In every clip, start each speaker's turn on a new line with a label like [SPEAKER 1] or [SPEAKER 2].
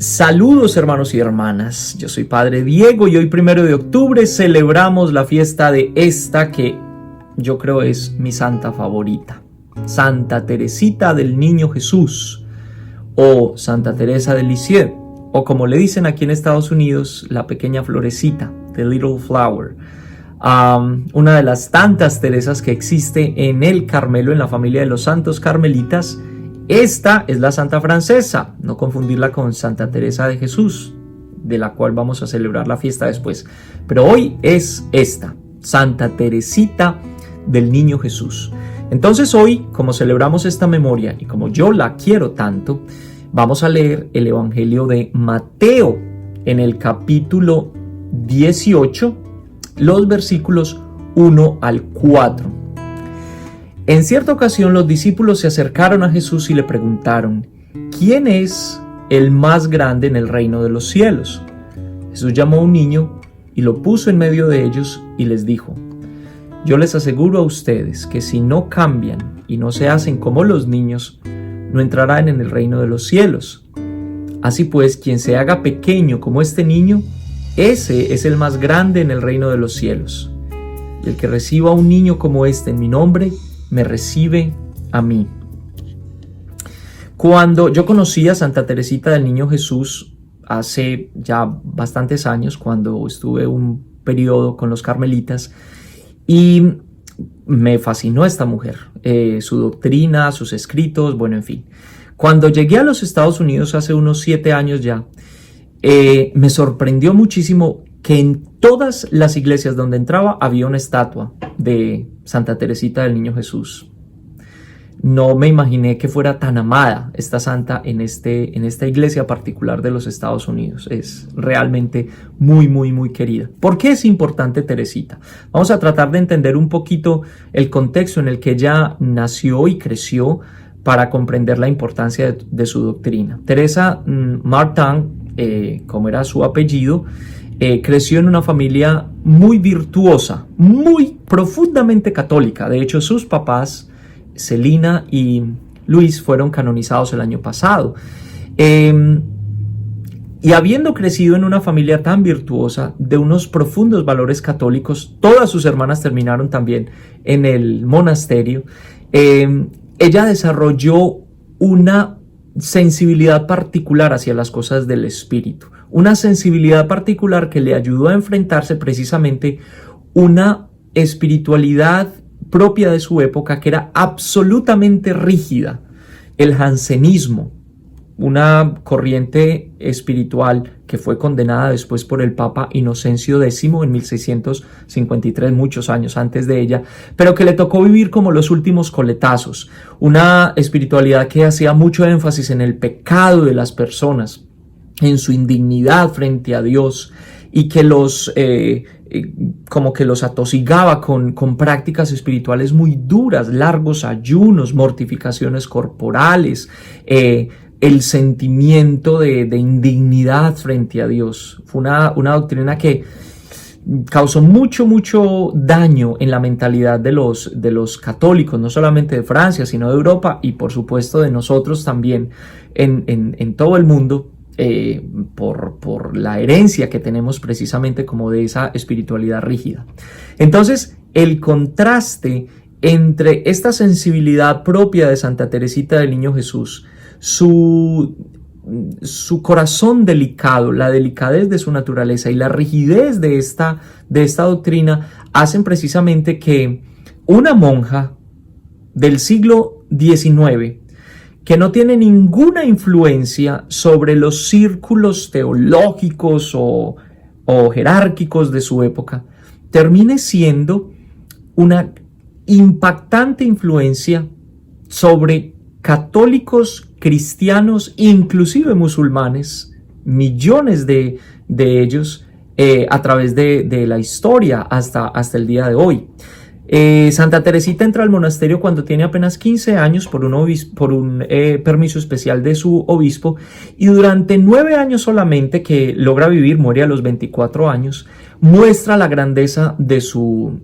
[SPEAKER 1] Saludos hermanos y hermanas, yo soy Padre Diego y hoy 1 de octubre celebramos la fiesta de esta que yo creo es mi santa favorita, Santa Teresita del Niño Jesús o Santa Teresa de Lisieux o como le dicen aquí en Estados Unidos, la pequeña florecita, the little flower. Una de las tantas Teresas que existe en el Carmelo, en la familia de los santos carmelitas. Esta es la santa francesa, no confundirla con Santa Teresa de Jesús, de la cual vamos a celebrar la fiesta después. Pero hoy es esta, Santa Teresita del Niño Jesús. Entonces hoy, como celebramos esta memoria y como yo la quiero tanto, vamos a leer el Evangelio de Mateo en el capítulo 18, los versículos 1 al 4. En cierta ocasión los discípulos se acercaron a Jesús y le preguntaron: ¿quién es el más grande en el reino de los cielos? Jesús llamó a un niño y lo puso en medio de ellos y les dijo: yo les aseguro a ustedes que si no cambian y no se hacen como los niños, no entrarán en el reino de los cielos. Así pues, quien se haga pequeño como este niño, ese es el más grande en el reino de los cielos. Y el que reciba a un niño como este en mi nombre, me recibe a mí. Cuando yo conocí a Santa Teresita del Niño Jesús hace ya bastantes años, cuando estuve un periodo con los carmelitas, y me fascinó esta mujer, su doctrina, sus escritos, bueno, en fin. Cuando llegué a los Estados Unidos hace unos 7 años ya, me sorprendió muchísimo que en todas las iglesias donde entraba había una estatua de Santa Teresita del Niño Jesús. No me imaginé que fuera tan amada esta santa en esta iglesia particular de los Estados Unidos. Es realmente muy, muy, muy querida. ¿Por qué es importante Teresita? Vamos a tratar de entender un poquito el contexto en el que ella nació y creció para comprender la importancia de su doctrina. Teresa Martin, como era su apellido, creció en una familia muy virtuosa, muy profundamente católica. De hecho, sus papás, Celina y Luis, fueron canonizados el año pasado. Y habiendo crecido en una familia tan virtuosa, de unos profundos valores católicos, todas sus hermanas terminaron también en el monasterio. Ella desarrolló una sensibilidad particular hacia las cosas del espíritu, una sensibilidad particular que le ayudó a enfrentarse precisamente una espiritualidad propia de su época que era absolutamente rígida, el jansenismo, una corriente espiritual que fue condenada después por el Papa Inocencio X en 1653, muchos años antes de ella, pero que le tocó vivir como los últimos coletazos, una espiritualidad que hacía mucho énfasis en el pecado de las personas, en su indignidad frente a Dios, y que como que los atosigaba con prácticas espirituales muy duras, largos ayunos, mortificaciones corporales, el sentimiento de indignidad frente a Dios. Fue una doctrina que causó mucho daño en la mentalidad de los católicos, no solamente de Francia, sino de Europa y por supuesto de nosotros también en todo el mundo, por la herencia que tenemos precisamente como de esa espiritualidad rígida. Entonces, el contraste entre esta sensibilidad propia de Santa Teresita del Niño Jesús, su corazón delicado, la delicadez de su naturaleza y la rigidez de esta doctrina hacen precisamente que una monja del siglo XIX, que no tiene ninguna influencia sobre los círculos teológicos o jerárquicos de su época, termine siendo una impactante influencia sobre católicos, cristianos, inclusive musulmanes, millones de ellos a través de la historia hasta el día de hoy. Santa Teresita entra al monasterio cuando tiene apenas 15 años por un permiso especial de su obispo, y durante 9 años solamente que logra vivir, muere a los 24 años, muestra la grandeza de su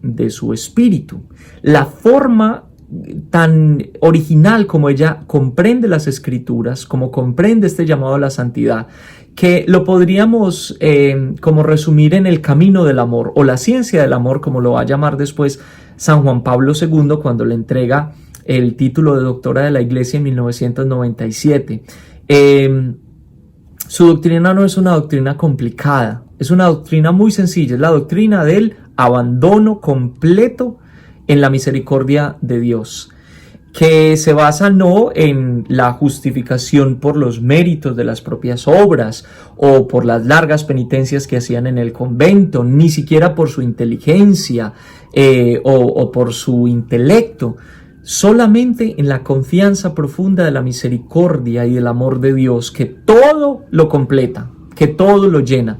[SPEAKER 1] espíritu, la forma tan original como ella comprende las Escrituras, como comprende este llamado a la santidad, que lo podríamos como resumir en el camino del amor o la ciencia del amor, como lo va a llamar después San Juan Pablo II cuando le entrega el título de doctora de la Iglesia en 1997. Su doctrina no es una doctrina complicada, es una doctrina muy sencilla, es la doctrina del abandono completo en la misericordia de Dios, que se basa no en la justificación por los méritos de las propias obras o por las largas penitencias que hacían en el convento, ni siquiera por su inteligencia o por su intelecto, solamente en la confianza profunda de la misericordia y del amor de Dios, que todo lo completa, que todo lo llena.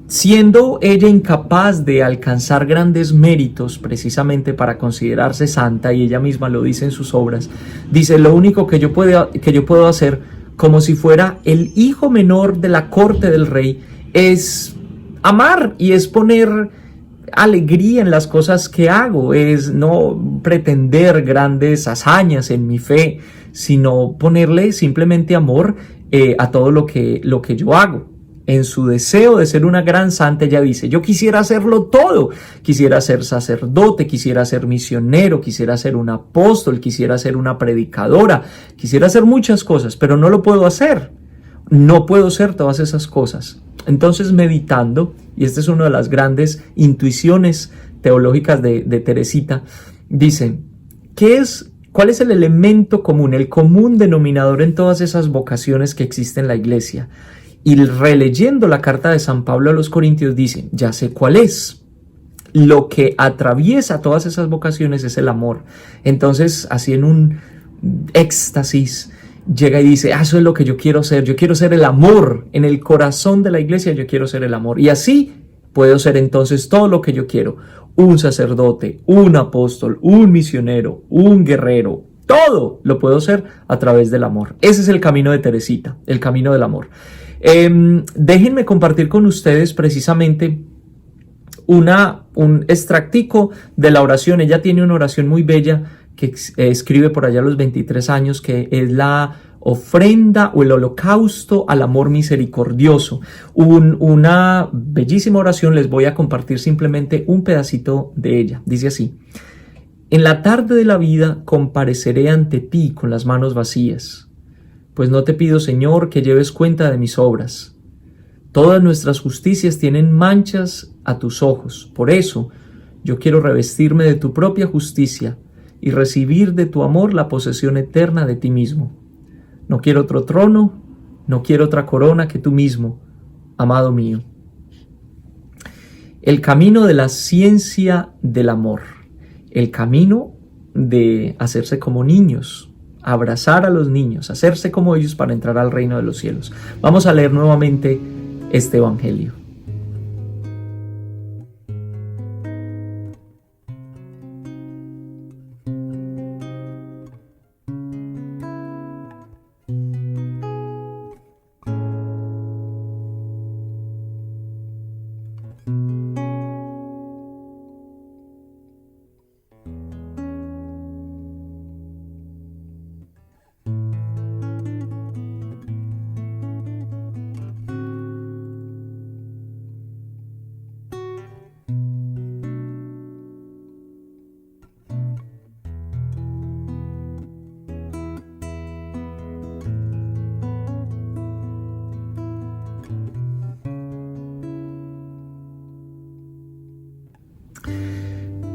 [SPEAKER 1] Siendo ella incapaz de alcanzar grandes méritos precisamente para considerarse santa, y ella misma lo dice en sus obras, dice: lo único que yo puedo hacer, como si fuera el hijo menor de la corte del rey, es amar y es poner alegría en las cosas que hago, es no pretender grandes hazañas en mi fe, sino ponerle simplemente amor a todo lo que yo hago. En su deseo de ser una gran santa, ella dice: yo quisiera hacerlo todo, quisiera ser sacerdote, quisiera ser misionero, quisiera ser un apóstol, quisiera ser una predicadora, quisiera hacer muchas cosas, pero no lo puedo hacer, no puedo ser todas esas cosas. Entonces, meditando, y esta es una de las grandes intuiciones teológicas de Teresita, dice: ¿cuál es el elemento común, el común denominador en todas esas vocaciones que existen en la iglesia? Y releyendo la carta de San Pablo a los Corintios dice: ya sé cuál es. Lo que atraviesa todas esas vocaciones es el amor. Entonces, así en un éxtasis, llega y dice: eso es lo que yo quiero ser el amor. En el corazón de la iglesia yo quiero ser el amor. Y así puedo ser entonces todo lo que yo quiero: un sacerdote, un apóstol, un misionero, un guerrero. Todo lo puedo ser a través del amor. Ese es el camino de Teresita, el camino del amor. Déjenme compartir con ustedes precisamente un extractico de la oración. Ella tiene una oración muy bella que escribe por allá a los 23 años, que es la ofrenda o el holocausto al amor misericordioso. Una bellísima oración. Les voy a compartir simplemente un pedacito de ella. Dice así: en la tarde de la vida compareceré ante ti con las manos vacías, pues no te pido, Señor, que lleves cuenta de mis obras. Todas nuestras justicias tienen manchas a tus ojos. Por eso yo quiero revestirme de tu propia justicia y recibir de tu amor la posesión eterna de ti mismo. No quiero otro trono, no quiero otra corona que tú mismo, amado mío. El camino de la ciencia del amor, el camino de hacerse como niños, abrazar a los niños, hacerse como ellos para entrar al reino de los cielos. Vamos a leer nuevamente este evangelio.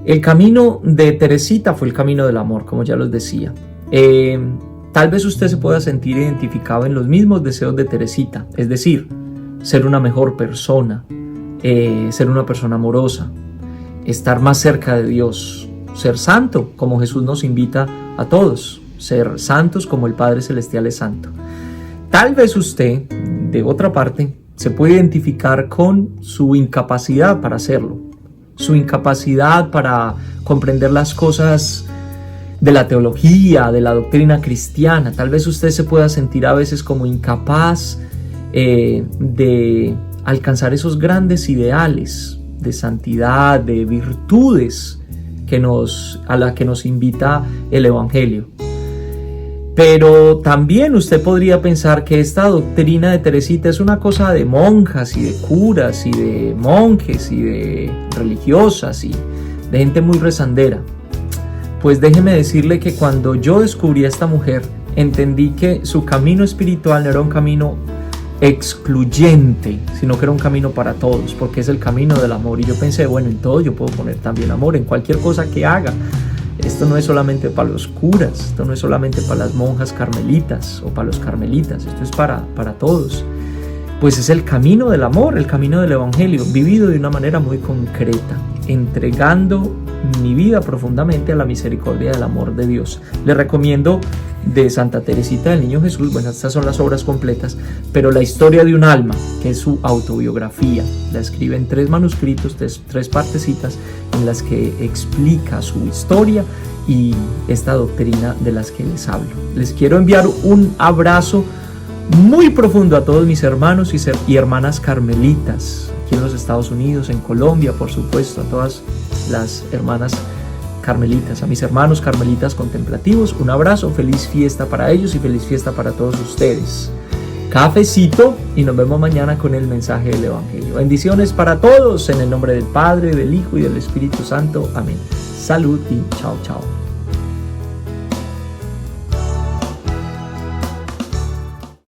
[SPEAKER 1] El camino de Teresita fue el camino del amor, como ya les decía. Tal vez usted se pueda sentir identificado en los mismos deseos de Teresita, es decir, ser una mejor persona, ser una persona amorosa, estar más cerca de Dios, ser santo, como Jesús nos invita a todos, ser santos como el Padre Celestial es santo. Tal vez usted, de otra parte, se puede identificar con su incapacidad para hacerlo, su incapacidad para comprender las cosas de la teología, de la doctrina cristiana. Tal vez usted se pueda sentir a veces como incapaz de alcanzar esos grandes ideales de santidad, de virtudes a la que nos invita el Evangelio. Pero también usted podría pensar que esta doctrina de Teresita es una cosa de monjas y de curas y de monjes y de religiosas y de gente muy rezandera. Pues déjeme decirle que cuando yo descubrí a esta mujer, entendí que su camino espiritual no era un camino excluyente, sino que era un camino para todos, porque es el camino del amor. Y yo pensé, bueno, en todo yo puedo poner también amor, en cualquier cosa que haga. Esto no es solamente para los curas, esto no es solamente para las monjas carmelitas o para los carmelitas, esto es para todos. Pues es el camino del amor, el camino del Evangelio, vivido de una manera muy concreta, entregando mi vida profundamente a la misericordia del amor de Dios. Les recomiendo de Santa Teresita del Niño Jesús, bueno, estas son las obras completas, pero La historia de un alma, que es su autobiografía, la escribe en 3 manuscritos, tres partecitas, en las que explica su historia y esta doctrina de las que les hablo. Les quiero enviar un abrazo muy profundo a todos mis hermanos y hermanas carmelitas, aquí en los Estados Unidos, en Colombia, por supuesto, a todas las hermanas carmelitas, a mis hermanos carmelitas contemplativos, un abrazo, feliz fiesta para ellos y feliz fiesta para todos ustedes. Cafecito y nos vemos mañana con el mensaje del Evangelio. Bendiciones para todos en el nombre del Padre, del Hijo y del Espíritu Santo. Amén. Salud y chao, chao.